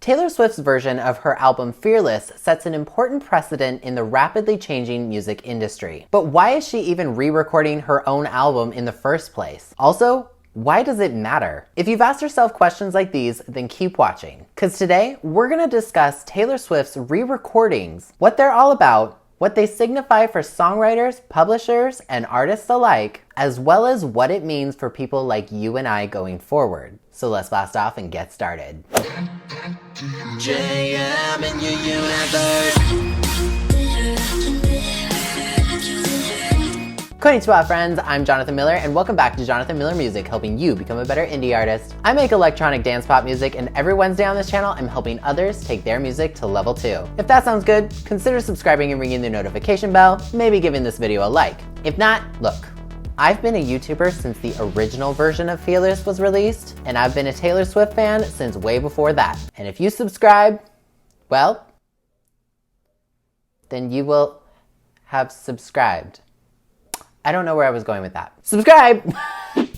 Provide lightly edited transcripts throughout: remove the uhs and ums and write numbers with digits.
Taylor Swift's version of her album Fearless sets an important precedent in the rapidly changing music industry. But why is she even re-recording her own album in the first place? Also, why does it matter? If you've asked yourself questions like these, then keep watching. Because today, we're gonna discuss Taylor Swift's re-recordings, what they're all about, what they signify for songwriters, publishers, and artists alike, as well as what it means for people like you and I going forward. So let's blast off and get started. JM in your universe. Konnichiwa friends, I'm Jonathan Miller and welcome back to Jonathan Miller Music, helping you become a better indie artist. I make electronic dance pop music and every Wednesday on this channel I'm helping others take their music to level 2. If that sounds good, consider subscribing and ringing the notification bell, maybe giving this video a like. If not, look, I've been a YouTuber since the original version of Fearless was released, and I've been a Taylor Swift fan since way before that. And if you subscribe, well, then you will have subscribed. I don't know where I was going with that. Subscribe!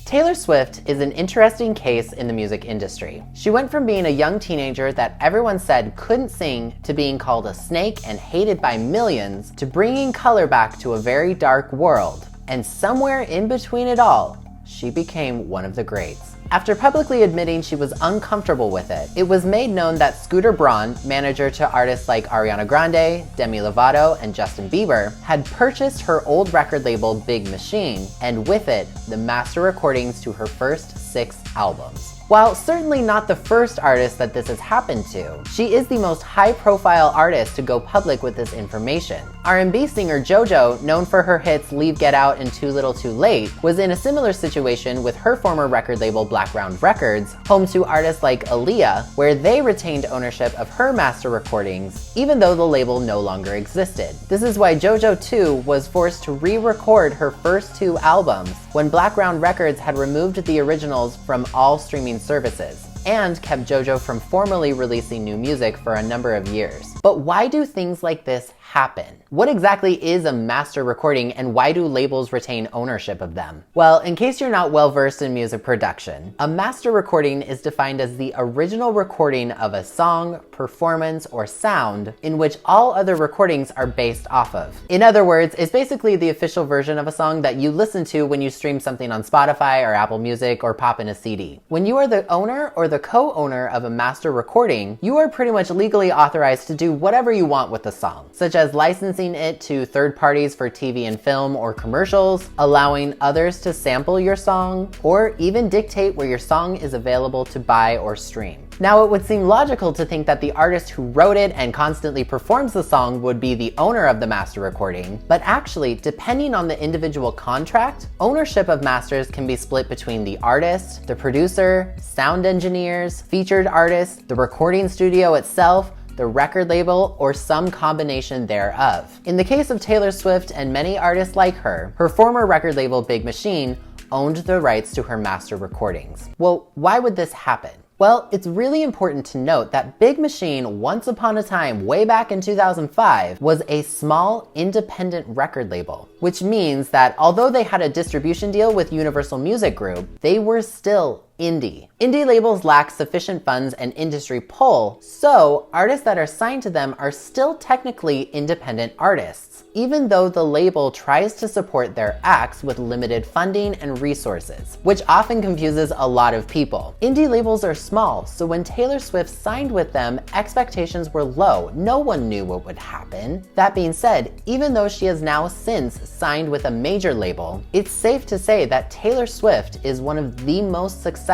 Taylor Swift is an interesting case in the music industry. She went from being a young teenager that everyone said couldn't sing to being called a snake and hated by millions to bringing color back to a very dark world. And somewhere in between it all, she became one of the greats. After publicly admitting she was uncomfortable with it, it was made known that Scooter Braun, manager to artists like Ariana Grande, Demi Lovato, and Justin Bieber, had purchased her old record label Big Machine, and with it, the master recordings to her first 6 albums. While certainly not the first artist that this has happened to, she is the most high-profile artist to go public with this information. R&B singer JoJo, known for her hits Leave, Get Out, and Too Little Too Late, was in a similar situation with her former record label Blackground Records, home to artists like Aaliyah, where they retained ownership of her master recordings, even though the label no longer existed. This is why JoJo too was forced to re-record her first 2 albums when Blackground Records had removed the originals from all streaming services and kept JoJo from formally releasing new music for a number of years. But why do things like this happen? What exactly is a master recording and why do labels retain ownership of them? Well, in case you're not well versed in music production, a master recording is defined as the original recording of a song, performance, or sound in which all other recordings are based off of. In other words, it's basically the official version of a song that you listen to when you stream something on Spotify or Apple Music or pop in a CD. When you are the owner or the co-owner of a master recording, you are pretty much legally authorized to do whatever you want with the song, such as licensing it to third parties for TV and film or commercials, allowing others to sample your song, or even dictate where your song is available to buy or stream. Now, it would seem logical to think that the artist who wrote it and constantly performs the song would be the owner of the master recording, but actually, depending on the individual contract, ownership of masters can be split between the artist, the producer, sound engineers, featured artists, the recording studio itself, the record label, or some combination thereof. In the case of Taylor Swift and many artists like her, her former record label Big Machine owned the rights to her master recordings. Well, why would this happen? Well, it's really important to note that Big Machine, once upon a time, way back in 2005, was a small, independent record label, which means that although they had a distribution deal with Universal Music Group, they were still indie. Indie labels lack sufficient funds and industry pull, so artists that are signed to them are still technically independent artists, even though the label tries to support their acts with limited funding and resources, which often confuses a lot of people. Indie labels are small, so when Taylor Swift signed with them, expectations were low. No one knew what would happen. That being said, even though she has now since signed with a major label, it's safe to say that Taylor Swift is one of the most successful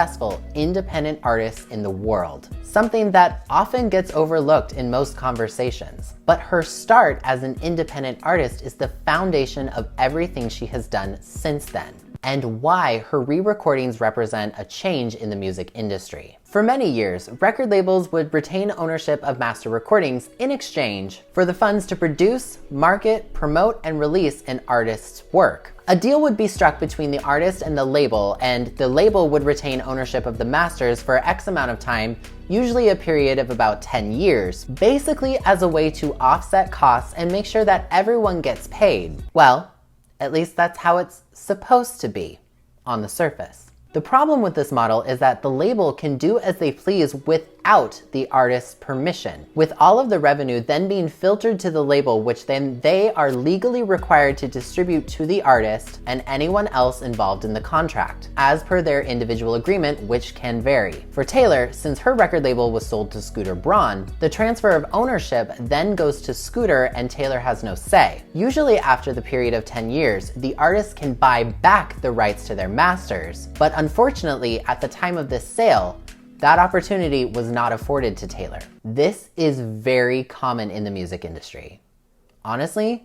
independent artists in the world, something that often gets overlooked in most conversations. But her start as an independent artist is the foundation of everything she has done since then, and why her re-recordings represent a change in the music industry. For many years, record labels would retain ownership of master recordings in exchange for the funds to produce, market, promote, and release an artist's work. A deal would be struck between the artist and the label, and the label would retain ownership of the masters for X amount of time, usually a period of about 10 years, basically as a way to offset costs and make sure that everyone gets paid. Well, at least that's how it's supposed to be, on the surface. The problem with this model is that the label can do as they please without without the artist's permission, with all of the revenue then being filtered to the label, which then they are legally required to distribute to the artist and anyone else involved in the contract, as per their individual agreement, which can vary. For Taylor, since her record label was sold to Scooter Braun, the transfer of ownership then goes to Scooter and Taylor has no say. Usually after the period of 10 years, the artist can buy back the rights to their masters, but unfortunately at the time of this sale, that opportunity was not afforded to Taylor. This is very common in the music industry. Honestly,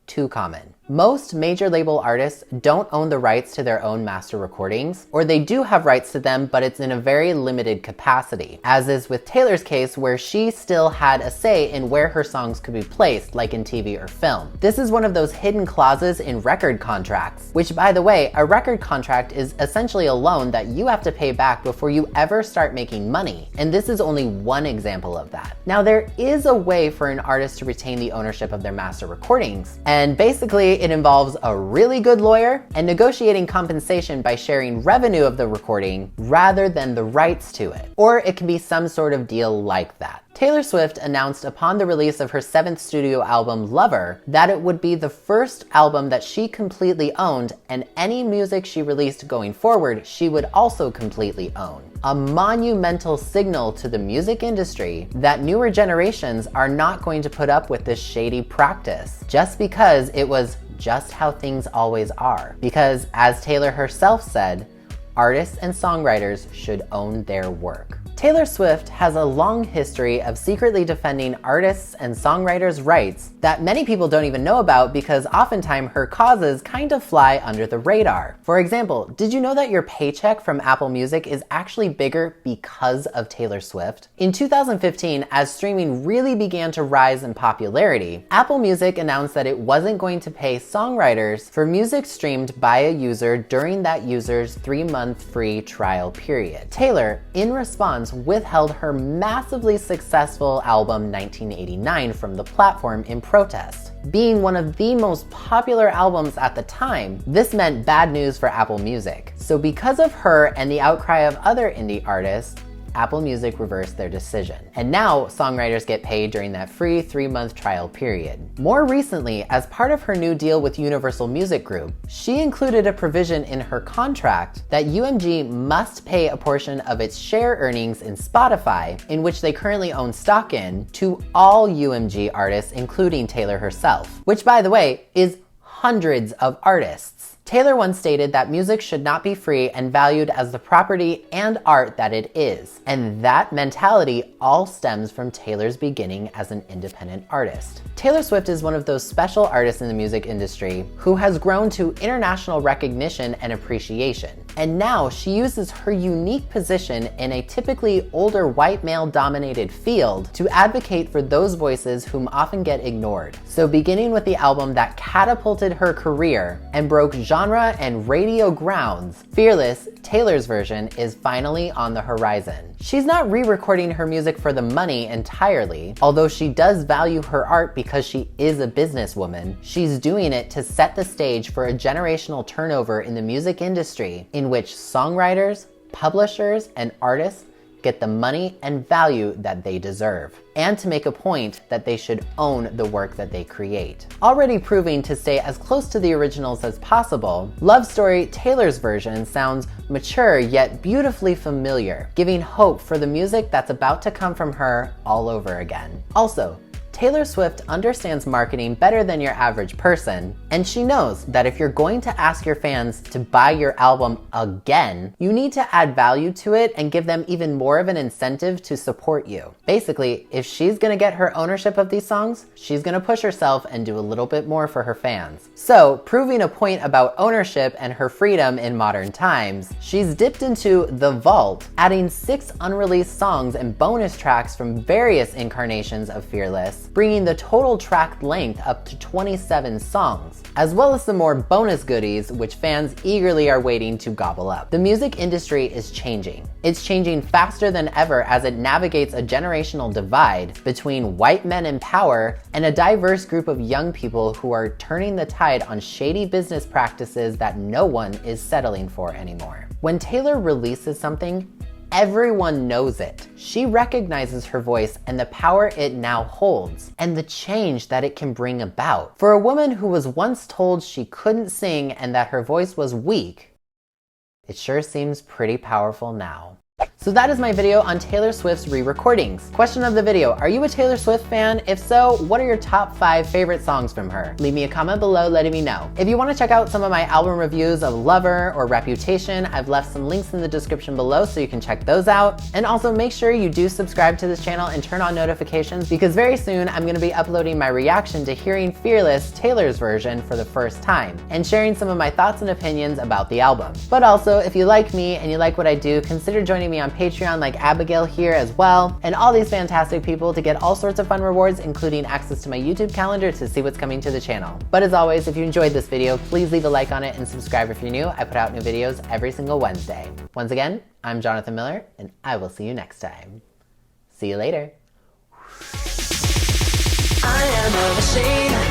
too common. Most major label artists don't own the rights to their own master recordings, or they do have rights to them, but it's in a very limited capacity, as is with Taylor's case, where she still had a say in where her songs could be placed, like in TV or film. This is one of those hidden clauses in record contracts, which, by the way, a record contract is essentially a loan that you have to pay back before you ever start making money, and this is only one example of that. Now, there is a way for an artist to retain the ownership of their master recordings, and basically it involves a really good lawyer and negotiating compensation by sharing revenue of the recording rather than the rights to it. Or it can be some sort of deal like that. Taylor Swift announced upon the release of her 7th studio album, Lover, that it would be the first album that she completely owned, and any music she released going forward, she would also completely own. A monumental signal to the music industry that newer generations are not going to put up with this shady practice, just because it was just how things always are. Because, as Taylor herself said, artists and songwriters should own their work. Taylor Swift has a long history of secretly defending artists' and songwriters' rights that many people don't even know about, because oftentimes her causes kind of fly under the radar. For example, did you know that your paycheck from Apple Music is actually bigger because of Taylor Swift? In 2015, as streaming really began to rise in popularity, Apple Music announced that it wasn't going to pay songwriters for music streamed by a user during that user's 3-month free trial period. Taylor, in response, withheld her massively successful album 1989 from the platform in protest. Being one of the most popular albums at the time, this meant bad news for Apple Music. So because of her and the outcry of other indie artists, Apple Music reversed their decision. And now songwriters get paid during that free 3-month trial period. More recently, as part of her new deal with Universal Music Group, she included a provision in her contract that UMG must pay a portion of its share earnings in Spotify, in which they currently own stock in, to all UMG artists, including Taylor herself, which, by the way, is hundreds of artists. Taylor once stated that music should not be free and valued as the property and art that it is. And that mentality all stems from Taylor's beginning as an independent artist. Taylor Swift is one of those special artists in the music industry who has grown to international recognition and appreciation. And now she uses her unique position in a typically older white male-dominated field to advocate for those voices whom often get ignored. So beginning with the album that catapulted her career and broke genre and radio grounds, Fearless, Taylor's version, is finally on the horizon. She's not re-recording her music for the money entirely, although she does value her art because she is a businesswoman. She's doing it to set the stage for a generational turnover in the music industry, in which songwriters, publishers, and artists get the money and value that they deserve, and to make a point that they should own the work that they create. Already proving to stay as close to the originals as possible, Love Story, Taylor's version, sounds mature yet beautifully familiar, giving hope for the music that's about to come from her all over again. Also, Taylor Swift understands marketing better than your average person, and she knows that if you're going to ask your fans to buy your album again, you need to add value to it and give them even more of an incentive to support you. Basically, if she's gonna get her ownership of these songs, she's gonna push herself and do a little bit more for her fans. So, proving a point about ownership and her freedom in modern times, she's dipped into the vault, adding 6 unreleased songs and bonus tracks from various incarnations of Fearless, bringing the total track length up to 27 songs, as well as some more bonus goodies which fans eagerly are waiting to gobble up. The music industry is changing. It's changing faster than ever as it navigates a generational divide between white men in power and a diverse group of young people who are turning the tide on shady business practices that no one is settling for anymore. When Taylor releases something, Everyone knows it. She recognizes her voice and the power it now holds, and the change that it can bring about. For a woman who was once told she couldn't sing and that her voice was weak, it sure seems pretty powerful now. So that is my video on Taylor Swift's re-recordings. Question of the video, are you a Taylor Swift fan? If so, what are your top 5 favorite songs from her? Leave me a comment below letting me know. If you want to check out some of my album reviews of Lover or Reputation, I've left some links in the description below so you can check those out. And also make sure you do subscribe to this channel and turn on notifications because very soon I'm going to be uploading my reaction to hearing Fearless, Taylor's version, for the first time, and sharing some of my thoughts and opinions about the album. But also, if you like me and you like what I do, consider joining me on Patreon like Abigail here as well, and all these fantastic people to get all sorts of fun rewards, including access to my YouTube calendar to see what's coming to the channel. But as always, if you enjoyed this video, please leave a like on it and subscribe if you're new. I put out new videos every single Wednesday. Once again, I'm Jonathan Miller, and I will see you next time. See you later. I am unashamed.